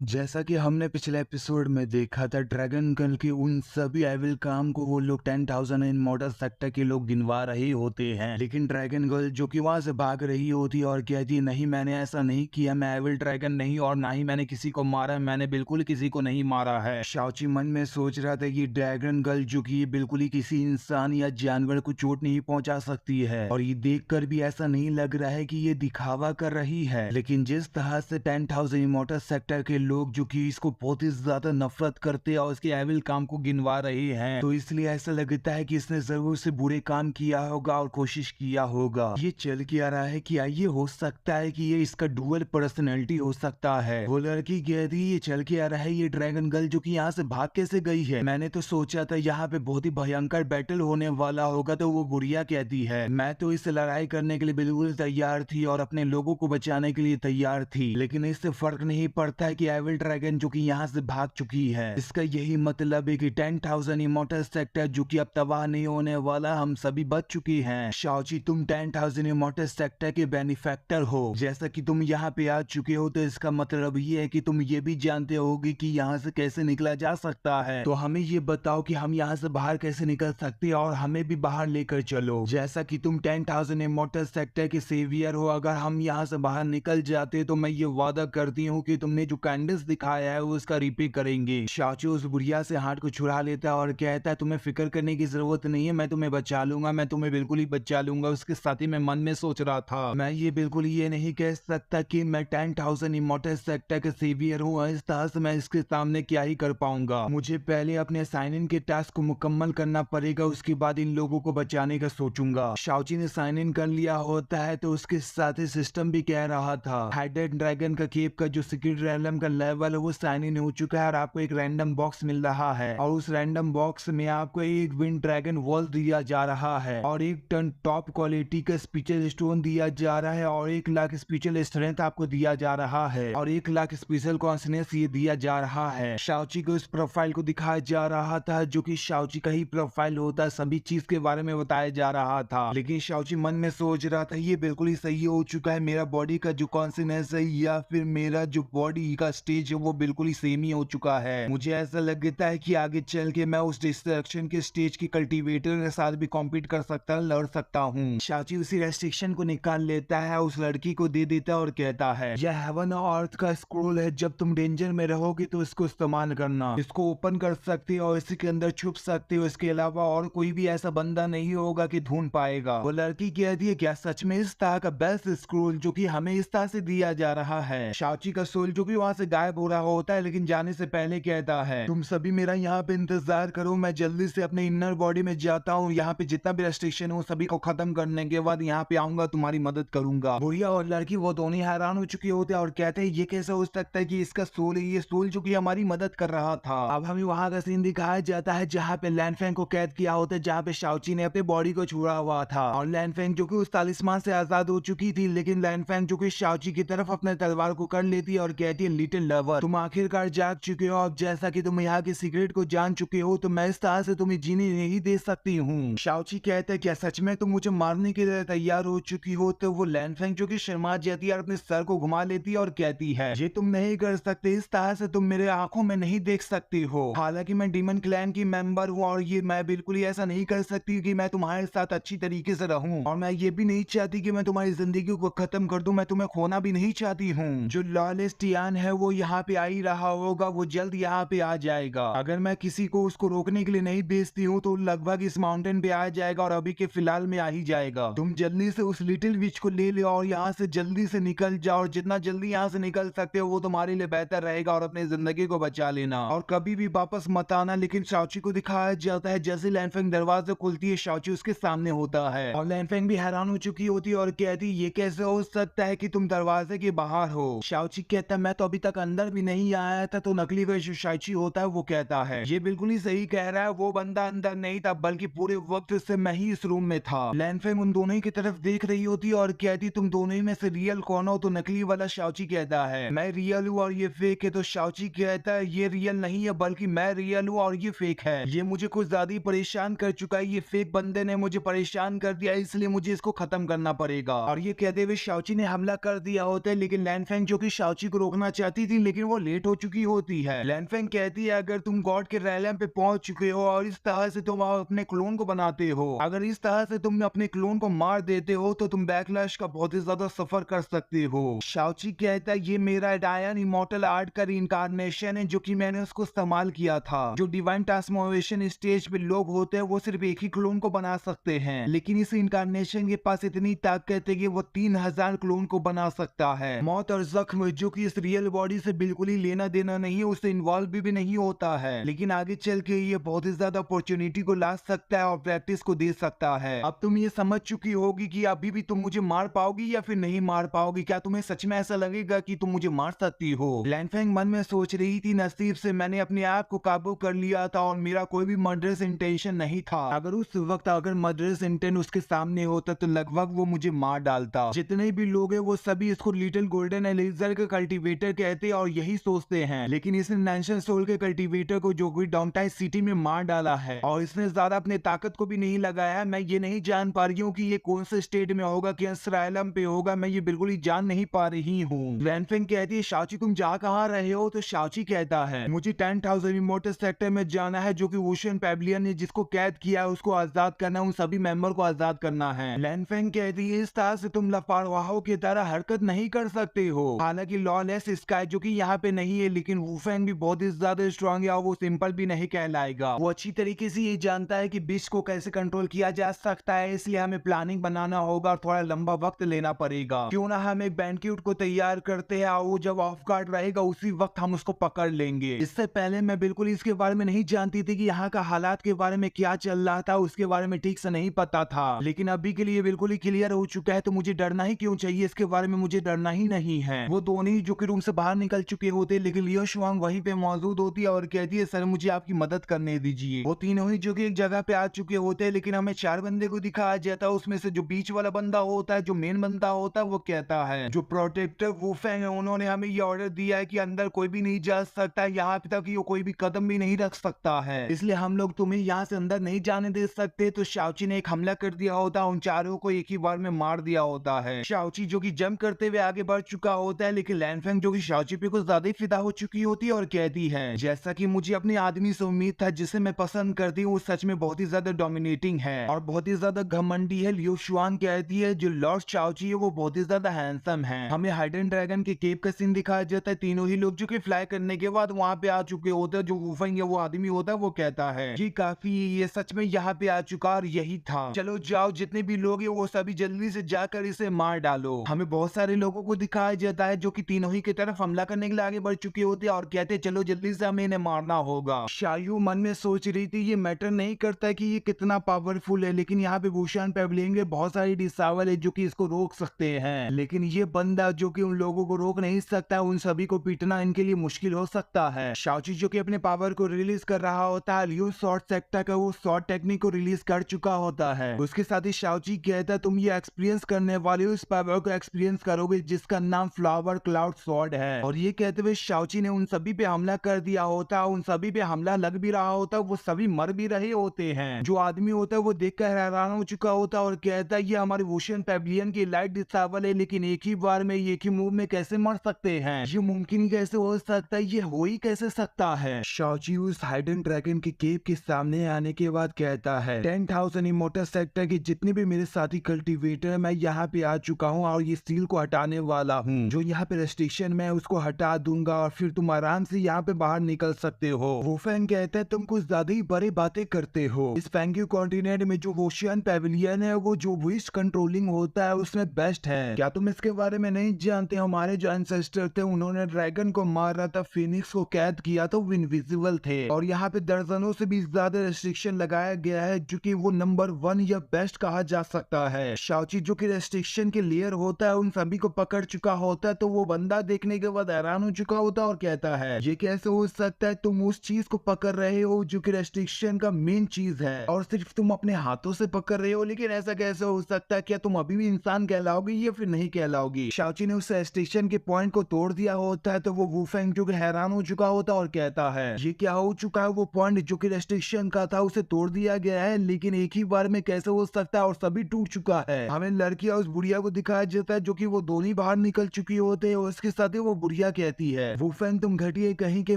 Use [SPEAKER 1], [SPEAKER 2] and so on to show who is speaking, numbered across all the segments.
[SPEAKER 1] जैसा कि हमने पिछले एपिसोड में देखा था, ड्रैगन गर्ल के उन सभी एविल काम को वो लोग 10,000 इन मॉडल सेक्टर के लोग गिनवा रहे होते हैं। लेकिन ड्रैगन गर्ल जो कि वहां से भाग रही होती है और कहती है, नहीं मैंने ऐसा नहीं किया, मैं एविल ड्रैगन नहीं और ना ही मैंने किसी को मारा, मैंने बिल्कुल किसी को नहीं मारा है। शाओची मन में सोच रहा था कि ड्रैगन गर्ल जो कि ये बिल्कुल ही किसी इंसान या जानवर को चोट नहीं पहुंचा सकती है और ये देखकर भी ऐसा नहीं लग रहा है कि ये दिखावा कर रही है। लेकिन जिस तरह से 10,000 इमॉर्टल सेक्टर के लोग जो कि इसको बहुत ही ज्यादा नफरत करते हैं और इसके एविल काम को गिनवा रहे हैं, तो इसलिए ऐसा लगता है कि इसने जरूर से बुरे काम किया होगा और कोशिश किया होगा। ये चल के आ रहा है कि ये हो सकता है कि ये इसका डुअल पर्सनैलिटी हो सकता है। वो लड़की कहती है, ये चल के आ रहा है ये ड्रैगन गर्ल जो कि यहाँ से भाग कैसे गई है, मैंने तो सोचा था यहाँ पे बहुत ही भयंकर बैटल होने वाला होगा। तो वो बुढ़िया कहती है, मैं तो इस लड़ाई करने के लिए बिल्कुल तैयार थी और अपने लोगों को बचाने के लिए तैयार थी, लेकिन इससे फर्क नहीं पड़ता है कि एविल ड्रैगन जो कि यहाँ से भाग चुकी है। इसका यही मतलब है कि 10,000 इमॉर्टल सेक्टर जो कि अब तबाह नहीं होने वाला, हम सभी बच चुकी हैं। शाओची, तुम 10,000 इमॉर्टल सेक्टर के बेनिफैक्टर हो। जैसा कि तुम यहाँ पे आ चुके हो तो इसका मतलब ये है कि तुम ये भी जानते होगी कि यहाँ से कैसे निकला जा सकता है। तो हमें ये बताओ कि हम यहाँ से बाहर कैसे निकल सकते हैं और हमें भी बाहर लेकर चलो। जैसा कि तुम 10,000 इमॉर्टल सेक्टर के सेवियर हो, अगर हम यहाँ से बाहर निकल जाते तो मैं ये वादा करती हूँ कि तुमने जो काइंडनेस दिखाया है वो उसका रिपीट करेंगे। शाचू उस बुढ़िया से हाथ को छुड़ा लेता है और कहता है, तुम्हें फिक्र करने की जरूरत नहीं है, मैं तुम्हें बचा लूंगा, मैं तुम्हें बिल्कुल ही बचा लूंगा। उसके साथ ही मैं मन में सोच रहा था, मैं ये बिल्कुल ये नहीं कह सकता कि मैं 10,000 इमॉर्टल सेक्टर के सेवियर हूँ। इस तरह से मैं इसके सामने क्या ही कर पाऊंगा। मुझे पहले अपने साइन इन के टास्क को मुकम्मल करना पड़ेगा, उसके बाद इन लोगों को बचाने का सोचूंगा। शाओची ने साइन इन कर लिया होता है तो उसके साथ ही सिस्टम भी कह रहा था, हेडेड ड्रैगन का केप का जो सीक्रेट रैंडम का लेवल है वो साइन इन हो चुका है और आपको एक रैंडम बॉक्स मिल रहा है और उस रैंडम बॉक्स में आपको एक विंड ड्रैगन वॉल दिया जा रहा है और 1 टन टॉप क्वालिटी का स्पेशल स्टोन दिया जा रहा है और 1 लाख स्पेशल स्ट्रेंथ आपको दिया जा रहा है और 1 लाख स्पेशल कॉन्फिडेंस ये दिया जा रहा है। शाओची को इस प्रोफाइल को दिखाया जा रहा था जो कि शाओची का ही प्रोफाइल होता, सभी चीज के बारे में बताया जा रहा था। लेकिन शाओची मन में सोच रहा था, ये बिल्कुल ही सही हो चुका है, मेरा बॉडी का जो कॉन्फिडेंस है या फिर मेरा जो बॉडी का स्टेज है वो बिल्कुल ही सेम ही हो चुका है। मुझे ऐसा लगता है कि आगे चल के मैं उस डिस्ट्रक्शन के स्टेज की कल्टीवेटर के साथ भी कॉम्पीट कर सकता, लड़ सकता हूँ। शाची उसी रेस्ट्रिक्शन को निकाल लेता है, उस लड़की को दे देता है और कहता है, यह हेवन और अर्थ का स्क्रोल है, जब तुम डेंजर में रहोगे तो इसको इस्तेमाल करना, इसको ओपन कर सकते हो और इसी के अंदर छुप सकते हो, इसके अलावा और कोई भी ऐसा बंदा नहीं होगा कि ढूंढ पाएगा। वो लड़की कहती है, क्या सच में इस तरह का बेस्ट स्क्रोल जो कि हमें इस तरह से दिया जा रहा है। शाची का सोल जो कि वहां से गायब हो रहा होता है लेकिन जाने से पहले कहता है, तुम सभी मेरा यहाँ पे इंतजार करो, मैं जल्दी से अपने इनर बॉडी में जाता हूँ, यहाँ पे जितना भी रेस्ट्रिक्शन हो सभी को खत्म करने के बाद यहाँ पे आऊंगा, तुम्हारी मदद करूंगा। बुढ़िया और लड़की वो दोनों हैरान हो चुके होते हैं और कहते हैं, ये कैसे हो सकता है कि इसका सोल है, ये सोल जो कि हमारी मदद कर रहा था। अब हमें वहां का सीन दिखाया जाता है जहाँ पे लैनफेंग को कैद किया होता है, जहाँ पे शाओची ने अपने बॉडी को छुड़ा हुआ था और लैनफेंग जो कि उस तालिस्मान से आजाद हो चुकी थी। लेकिन लैनफेंग जो कि शाओची की तरफ अपने तलवार को कर लेती है और कहती है, लिटिल लवर, तुम आखिरकार जाग चुके हो, अब जैसा कि तुम यहाँ के सीक्रेट को जान चुके हो तो मैं इस तरह से तुम्हें जीने नहीं दे सकती हूँ। शाओची कहते हैं, क्या सच में तुम मुझे मारने के लिए तैयार हो चुकी हो? तो वो लैनफेंग जो कि शर्मा जाती है और अपने सर को घुमा लेती है और कहती है, ये तुम नहीं कर सकते, इस तरह से तुम मेरे आंखों में नहीं देख सकती हो। हालांकि मैं डीमन क्लैन की मेंबर हूँ और ये मैं बिल्कुल ही ऐसा नहीं कर सकती कि मैं तुम्हारे साथ अच्छी तरीके से रहूं और मैं ये भी नहीं चाहती कि मैं तुम्हारी जिंदगी को खत्म कर दूं, मैं तुम्हें खोना भी नहीं चाहती हूँ। जो लॉलेस टियान है वो यहाँ पे आ ही रहा होगा, वो जल्द यहाँ पे आ जाएगा। अगर मैं किसी को उसको रोकने के लिए नहीं भेजती हूँ तो लगभग इस माउंटेन पे आ जाएगा और अभी के फिलहाल में आ ही जाएगा। तुम जल्दी से उस लिटिल विच को ले लो और यहाँ से जल्दी से निकल जाओ और जितना जल्दी यहाँ से निकल सकते हो वो तुम्हारे लिए बेहतर रहेगा और अपनी जिंदगी को बचा लेना और कभी भी वापस मत आना। लेकिन शाओची को दिखाया जाता है जैसे लैनफेंग दरवाजा खुलती है, शाओची उसके सामने होता है और लैनफेंग भी हैरान हो चुकी होती है और कहती, ये कैसे हो सकता है कि तुम दरवाजे के बाहर हो? शाओची कहता है, मैं तो अभी तक अंदर भी नहीं आया था। तो नकली वह जो शाइची होता है वो कहता है, ये बिल्कुल ही सही कह रहा है, वो बंदा अंदर नहीं था बल्कि पूरे वक्त से मैं ही इस रूम में था। लैनफेंग उन दोनों की तरफ देख रही होती है और कहती, तुम दोनों ही में से रियल कौन हो? तो नकली वाला शाओची कहता है, मैं रियल हूँ और ये फेक है। तो शाओची कहता है, ये रियल नहीं है बल्कि मैं रियल हूँ और ये फेक है, ये मुझे कुछ ज्यादा ही परेशान कर चुका है, ये फेक बंदे ने मुझे परेशान कर दिया, इसलिए मुझे इसको खत्म करना पड़ेगा। और ये कहते हुए शाओची ने हमला कर दिया होता है लेकिन लैनफेंग जो कि शाओची को रोकना चाहती सकती थी, लेकिन वो लेट हो चुकी होती है। लैनफेंग कहती है अगर तुम गॉड के रैलम पे पहुंच चुके हो और इस तरह से तुम अपने क्लोन को बनाते हो, अगर इस तरह से तुम अपने क्लोन को मार देते हो तो तुम बैकलैश का बहुत ही ज्यादा सफर कर सकते हो। शाओची कहता है ये मेरा डायन इमॉर्टल आर्ट का रिइंकार्नेशन है जो कि मैंने उसको इस्तेमाल किया था। जो डिवाइन ट्रांसफॉर्मेशन स्टेज पे लोग होते हैं वो सिर्फ एक ही क्लोन को बना सकते हैं, लेकिन इस इनकारनेशन के पास इतनी ताकत है कि वो 3000 क्लोन को बना सकता है। मौत और जख्म जो कि इस रियल बॉडी से बिल्कुल ही लेना देना नहीं है, उससे इन्वॉल्व भी नहीं होता है, लेकिन आगे चल के ये बहुत ही ज्यादा अपॉर्चुनिटी को ला सकता है और प्रैक्टिस को दे सकता है। अब तुम ये समझ चुकी होगी कि अभी भी तुम मुझे मार पाओगी या फिर नहीं मार पाओगी। क्या तुम्हें सच में ऐसा लगेगा कि तुम मुझे मार सकती हो? लैनफेंग मन में सोच रही थी नसीब से मैंने अपने आप को काबू कर लिया था और मेरा कोई भी मर्डरस इंटेंशन नहीं था। अगर उस वक्त अगर मर्डरस इंटेंट उसके सामने होता तो लगभग वो मुझे मार डालता। जितने भी लोग हैं वो सभी इसको लिटिल गोल्डन एलिजर का कल्टीवेटर कहते हैं और यही सोचते हैं, लेकिन इसने नेशन सोल के कल्टीवेटर को जो कि डाउनटाउन सिटी में मार डाला है और इसने ज्यादा अपने ताकत को भी नहीं लगाया। मैं ये नहीं जान पा रही हूँ कि ये कौन से स्टेट में होगा, कि असराइलम पे होगा, मैं ये बिल्कुल ही जान नहीं पा रही हूँ। लैनफेंग कहती है शाओची तुम जा कहाँ रहे हो? तो शाओची कहता है मुझे 10,000 इमोर्टल सेक्टर में जाना है जो कि ओशियन पैविलियन ने जिसको कैद किया है उसको आजाद करना, उन सभी मेंबर को आजाद करना है। लैनफेंग कहती है इस तरह से तुम लापरवाहों की तरह हरकत नहीं कर सकते हो। हालांकि लॉलेस स्काई जो कि यहाँ पे नहीं है, लेकिन वुफेंग भी बहुत ही ज्यादा स्ट्रॉन्ग है और वो सिंपल भी नहीं कहलाएगा। वो अच्छी तरीके से ये जानता है कि बिस्ट को कैसे कंट्रोल किया जा सकता है, इसलिए हमें प्लानिंग बनाना होगा और थोड़ा लंबा वक्त लेना पड़ेगा। क्यों ना हम एक बैंक्वेट को तैयार करते हैं और वो जब ऑफ गार्ड रहेगा उसी वक्त हम उसको पकड़ लेंगे। इससे पहले मैं बिल्कुल इसके बारे में नहीं जानती थी कि यहाँ का हालात के बारे में क्या चल रहा था, उसके बारे में ठीक से नहीं पता था, लेकिन अभी के लिए बिल्कुल ही क्लियर हो चुका है, तो मुझे डरना ही क्यों चाहिए? इसके बारे में मुझे डरना ही नहीं है। वो दोनों ही जो कि रूम से बाहर निकल चुके होते, लेकिन लियो शुआंग वहीं पे मौजूद होती है और कहती है सर मुझे आपकी मदद करने दीजिए। वो तीनों ही जो कि एक जगह पे आ चुके होते हैं, लेकिन हमें 4 बंदे को दिखाया जाता है। उसमें से जो बीच वाला बंदा होता है, जो मेन बंदा होता है, वो कहता है जो प्रोटेक्टर वुफेंग है उन्होंने हमें ये ऑर्डर दिया है कि अंदर कोई भी नहीं जा सकता, यहाँ तक कि कोई भी कदम भी नहीं रख सकता है, इसलिए हम लोग तुम्हें यहाँ से अंदर नहीं जाने दे सकते। तो शाओची ने एक हमला कर दिया होता, उन चारों को एक ही बार में मार दिया होता है। शाओची जो कि जंप करते हुए आगे बढ़ चुका होता है, लेकिन लैनफेंग जो कि शाओची पे कुछ ज्यादा ही फिदा हो चुकी होती है और कहती है जैसा कि मुझे अपने आदमी से उम्मीद था जिसे मैं पसंद करती हूँ, वो सच में बहुत ही ज्यादा डोमिनेटिंग है और बहुत ही ज्यादा घमंडी है। लियो शुआन कहती है जो लॉर्ड शाओची है वो बहुत ही ज्यादा हैंडसम है। हमें हाइडन ड्रैगन के केव का सीन दिखाया जाता है। तीनों ही लोग जो कि फ्लाई करने के बाद वहाँ पे आ चुके होते हैं। जो वुफेंग है वो आदमी होता है, वो कहता है ये काफी, ये सच में यहाँ पे आ चुका और यही था, चलो जाओ जितने भी लोग हैं वो सभी जल्दी से जाकर इसे मार डालो। हमें बहुत सारे लोगों को दिखाया जाता है जो कि तीनों ही की तरफ हमला करने के लिए आगे बढ़ चुके होते हैं और कहते हैं चलो जल्दी से हमें इन्हें मारना होगा। शायू मन में सोच रही थी ये मैटर नहीं करता कि ये कितना पावरफुल है, लेकिन यहाँ पे वुशियन पैविलियन के बहुत सारी डिसावल है जो कि इसको रोक सकते हैं, लेकिन ये बंदा जो कि उन लोगों को रोक नहीं सकता, उन सभी को पीटना इनके लिए मुश्किल हो सकता है। शाओची जो कि अपने पावर को रिलीज कर रहा होता है, लियो शॉर्ट सेक्टर का वो शॉर्ट टेक्निक को रिलीज कर चुका होता है। उसके साथ ही शाओची कहता है तुम ये एक्सपीरियंस करने वाले हो, इस पावर को एक्सपीरियंस करोगे जिसका नाम फ्लावर क्लाउड स्वॉर्ड है। और ये कहते हुए शाओची ने उन सभी पे हमला कर दिया होता, उन सभी पे हमला लग भी रहा होता, वो सभी मर भी रहे होते हैं। जो आदमी होता है वो देखकर हैरान हो चुका होता और कहता है ये हमारे ओशियन पैविलियन की लाइट डिसावल है, लेकिन एक ही बार में एक ही मूव में कैसे मर सकते हैं? ये मुमकिन कैसे हो सकता है? ये हो ही कैसे सकता है? शाओची उस हाइडन ड्रैगन के केव के सामने आने के बाद कहता है 10,000 इमोर्टल सेक्टर के जितने भी मेरे साथी कल्टीवेटर है, मैं यहाँ पे आ चुका हूँ और ये सील को हटाने वाला हूँ। जो यहाँ पे रेस्ट्रिक्शन मैं उसको हटा दूंगा और फिर तुम आराम से यहाँ पे बाहर निकल सकते हो। वुफेंग कहता है तुम कुछ ज्यादा ही बड़ी बातें करते हो। इस फेंग्यू कॉन्टिनेंट में जो ओशियन पैविलियन है वो जो विश कंट्रोलिंग होता है उसमें बेस्ट है। क्या तुम इसके बारे में नहीं जानते? हमारे जो एंसेस्टर थे उन्होंने ड्रैगन को मारा था, फिनिक्स को कैद किया था, वो इनविजिबल थे और यहाँ पे दर्जनों से भी ज्यादा रेस्ट्रिक्शन लगाया गया है जो कि वो नंबर 1 या बेस्ट कहा जा सकता है। शाओची जो कि रेस्ट्रिक्शन के लेयर होता है उन सभी को पकड़ चुका होता है, तो वो बंदा देखने के बाद हैरान हो चुका होता है और कहता है ये कैसे हो सकता है? तुम उस चीज को पकड़ रहे हो जो कि रेस्ट्रिक्शन का मेन चीज है और सिर्फ तुम अपने हाथों से पकड़ रहे हो, लेकिन ऐसा कैसे हो सकता है? क्या तुम अभी भी इंसान कहलाओगे या फिर नहीं कहलाओगी? शाओची ने उस रेस्ट्रिक्शन के पॉइंट को तोड़ दिया होता है, तो वो वुफेंग जो कि हैरान हो चुका होता है और कहता है ये क्या हो चुका है? वो पॉइंट जो कि रेस्ट्रिक्शन का था उसे तोड़ दिया गया है, लेकिन एक ही बार में कैसे हो सकता है? और सभी टूट चुका है। हमें लड़की और उस बुढ़िया को दिखाया जाता है जो कि वो दोनों बाहर निकल चुकी होते हैं और उसके साथ ही वो बुढ़िया बुढ़िया कहती है, वुफेंग तुम घटिया कहीं के,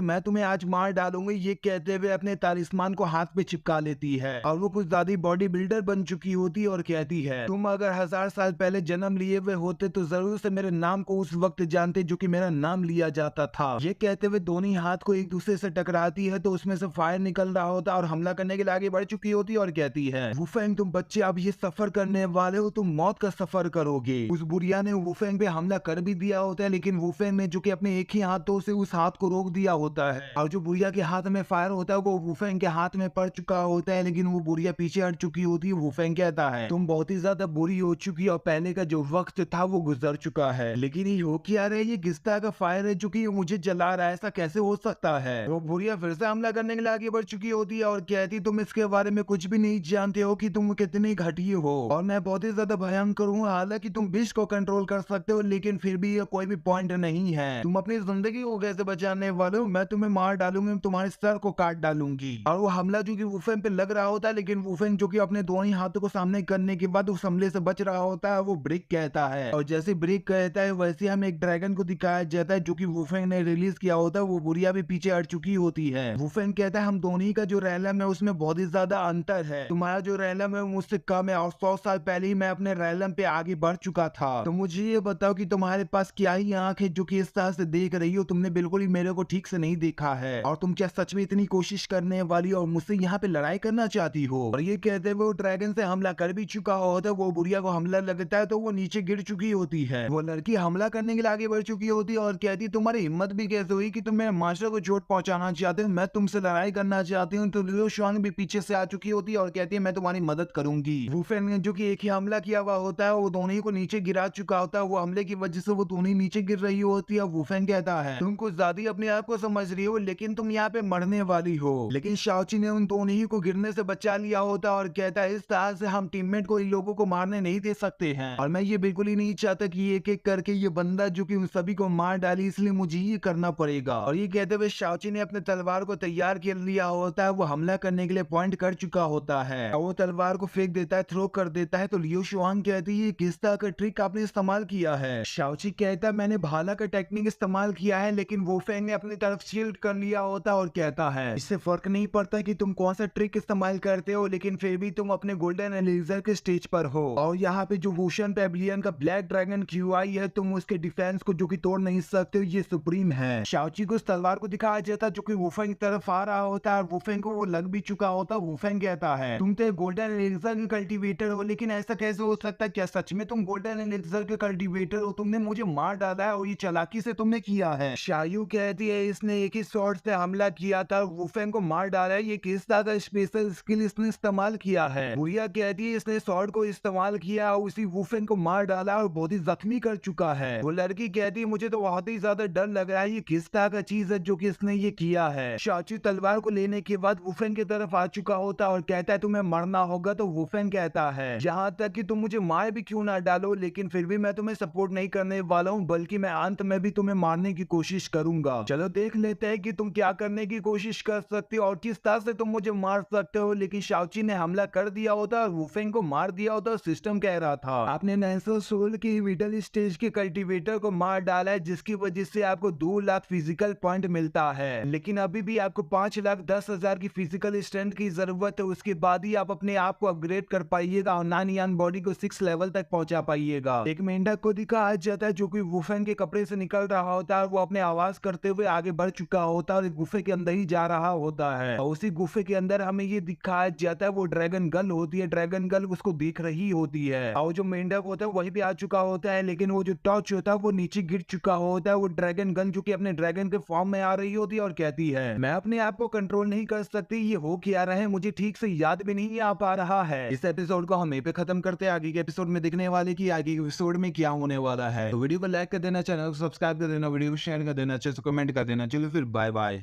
[SPEAKER 1] मैं तुम्हें आज मार डालूंगी। ये कहते हुए अपने तालिस्मान को हाथ पे चिपका लेती है और वो कुछ ज्यादा बॉडी बिल्डर बन चुकी होती है और कहती है, तुम अगर 1000 साल पहले जन्म लिए हुए होते तो जरूर से मेरे नाम को उस वक्त जानते जो कि मेरा नाम लिया जाता था। ये कहते हुए दोनों हाथ को एक दूसरे से टकराती है तो उसमें से फायर निकल रहा होता और हमला करने के लिए आगे बढ़ चुकी होती है और कहती है, वुफेंग तुम बच्चे अब ये सफर करने वाले हो, तुम मौत का सफर करोगे। उस बुढ़िया ने वुफेंग पे हमला कर भी दिया होता है, लेकिन वुफेंग ने जो कि अपने एक ही हाथों से उस हाथ को रोक दिया होता है और जो बुढ़िया के हाथ में फायर होता है वो वुफेंग के हाथ में पड़ चुका होता है, लेकिन वो बुढ़िया पीछे हट चुकी होती है। वुफेंग कहता है, तुम बहुत ही ज्यादा बुरी हो चुकी और पहले का जो वक्त था वो गुजर चुका है, लेकिन ये हो क्या रहा है, ये किस तरह का फायर है जो कि मुझे जला रहा है, ऐसा कैसे हो सकता है। वो बुढ़िया फिर से हमला करने के लिए आगे बढ़ चुकी होती है और कहती, तुम इसके बारे में कुछ भी नहीं जानते हो कि तुम कितनी घटिया हो और मैं बहुत ही ज्यादा भयंकर हूँ। हालांकि तुम विष को कंट्रोल कर सकते हो, लेकिन फिर भी ये कोई भी पॉइंट नहीं है। तुम अपनी जिंदगी को कैसे बचाने वाले हो, मैं तुम्हें मार डालूंगी, तुम्हारे सर को काट डालूंगी। और वो हमला जो कि वुफेंग पे लग रहा होता है, लेकिन वुफेंग जो कि अपने दोनों ही हाथों को सामने करने के बाद उस हमले से बच रहा होता है। वो ब्रिक कहता है और जैसे ब्रिक कहता है वैसे हमें एक ड्रैगन को दिखाया जाता है जो कि वुफेंग ने रिलीज किया होता है। वो बुढ़िया भी पीछे हट चुकी होती है। वुफेंग कहता है, हम दोनों ही का जो रैलम है उसमें बहुत ही ज्यादा अंतर है, तुम्हारा जो रैलम है मुझसे कम है और 100 साल पहले ही मैं अपने रैलम पे आगे बढ़ चुका था। तो मुझे ये बताओ कि तुम्हारे पास क्या ही आंख है जो कि इस तरह से देख रही हो, तुमने बिल्कुल ही मेरे को ठीक से नहीं देखा है और तुम क्या सच में इतनी कोशिश करने वाली और मुझसे यहाँ पे लड़ाई करना चाहती हो। और ये कहते हुए वो ड्रैगन से हमला कर भी चुका होता है। वो बुढ़िया को हमला लगता है तो वो नीचे गिर चुकी होती है। वो लड़की हमला करने के लिए आगे बढ़ चुकी होती है और कहती, तुम्हारी हिम्मत भी कैसे हुई कि तुम मेरे मास्टर को चोट पहुंचाना चाहते हो, मैं तुमसे लड़ाई करना चाहती हूँ। तो लियो शुआंग भी पीछे से आ चुकी होती है और कहती है, मैं तुम्हारी मदद करूंगी। वुफेंग ने जो कि एक ही हमला किया हुआ होता है, वो दोनों ही को नीचे गिरा चुका होता है। वो हमले की वजह से वो दोनों ही नीचे गिर रही होती है। वुफेंग कहता है, तुम कुछ ज्यादा अपने आप को समझ रही हो, लेकिन तुम यहाँ पे मरने वाली हो। लेकिन शाओची ने उन दोनों ही को गिरने से बचा लिया होता और कहता है, इस तरह से हम टीममेट को इन लोगों को मारने नहीं दे सकते हैं और मैं ये बिल्कुल ही नहीं चाहता कि एक एक करके ये बंदा जो कि उन सभी को मार डाली, इसलिए मुझे ये करना पड़ेगा। और ये कहते हुए शाओची ने अपने तलवार को तैयार कर लिया होता है। वो हमला करने के लिए पॉइंट कर चुका होता है और वो तलवार को फेंक देता है, थ्रो कर देता है। तो लियो शुआंग कहती है, किस तरह का ट्रिक आपने इस्तेमाल किया है। शाओची कहता है, मैंने भाला का टेक्निक इस्तेमाल किया है, लेकिन वुफेंग ने अपनी तरफ शील्ड कर लिया होता और कहता है, इससे फर्क नहीं पड़ता कि तुम कौन सा ट्रिक इस्तेमाल करते हो, लेकिन फिर भी तुम अपने गोल्डन एलिजर के स्टेज पर हो और यहाँ पे जो वुशन पेविलियन का ब्लैक ड्रैगन क्यूआई है, तुम उसके डिफेंस को जो कि तोड़ नहीं सकते हो, ये सुप्रीम है। शाओची को उस तलवार को दिखाया जाता है जो कि वुफेंग की तरफ आ रहा होता है और वुफेंग को वो लग भी चुका होता है। वुफेंग कहता है, तुम तो गोल्डन एलिजर के कल्टीवेटर हो, लेकिन ऐसा कैसे हो सकता है, क्या सच में तुम गोल्डन एलिजर के कल्टीवेटर हो? तुमने मुझे मार डाला है और ये चालाकी से तुमने किया है। शायू कहती है, इसने एक ही शॉट से हमला किया था, वुफेंग को मार डाला है, ये किस तरह का स्पेशल स्किल इसने इस्तेमाल किया है। बुढ़िया कहती है, इसने शॉट को इस्तेमाल किया और उसी वुफेंग को मार डाला और बहुत ही जख्मी कर चुका है। वो लड़की कहती है, मुझे तो बहुत ही ज्यादा डर लग रहा है, ये किस तरह का चीज है जो कि इसने ये किया है। शाचू तलवार को लेने के बाद वुफेंग की तरफ आ चुका होता और कहता है, तुम्हें मरना होगा। तो वुफेंग कहता है, जहाँ तक कि तुम मुझे मार भी क्यों ना डालो, लेकिन फिर भी मैं तुम्हें सपोर्ट नहीं करने वाला हूँ, बल्कि मैं अंत में भी तुम्हें मारने की कोशिश करूंगा। चलो देख लेते हैं कि तुम क्या करने की कोशिश कर सकते हो और किस तरह से तुम मुझे मार सकते हो। लेकिन शाओची ने हमला कर दिया होता और वुफेंग को मार दिया होता। सिस्टम कह रहा था, आपने नेशनल सोल की मिडिल स्टेज के कल्टीवेटर को मार डाला है, जिसकी वजह से आपको 2 लाख फिजिकल पॉइंट मिलता है, लेकिन अभी भी आपको 5,10,000 की फिजिकल स्ट्रेंथ की जरूरत है। उसके बाद ही आप अपने आप को अपग्रेड कर पाइएगा और नानियान बॉडी को 6 लेवल तक पहुंचा पाइएगा। एक मेंढक को दिखाया जाता है जो कि वुफेंग के कपड़े से निकल रहा होता है। वो अपने आवाज करते हुए आगे बढ़ चुका होता है और एक गुफे के अंदर ही जा रहा होता है और उसी गुफे के अंदर हमें ये दिखाया जाता है, वो ड्रैगन गर्ल होती है। ड्रैगन गर्ल उसको देख रही होती है और जो मेंढक होता है वही भी आ चुका होता है, लेकिन वो जो टॉर्च होता है वो नीचे गिर चुका होता है। वो ड्रैगन गर्ल जो कि अपने ड्रैगन के फॉर्म में आ रही होती है और कहती है, मैं अपने आप को कंट्रोल नहीं कर सकती, ये हो क्या रहा है मुझे ठीक से याद भी नहीं आ पा रहा है। इस एपिसोड को हम यहीं पे खत्म करते हैं। आगे के एपिसोड में दिखने वाले की आगे के एपिसोड में क्या होने वाला है। तो वीडियो को लाइक कर देना, चैनल को सब्सक्राइब कर देना, वीडियो को शेयर कर देना, अच्छे से कमेंट कर देना। चलो फिर बाय बाय।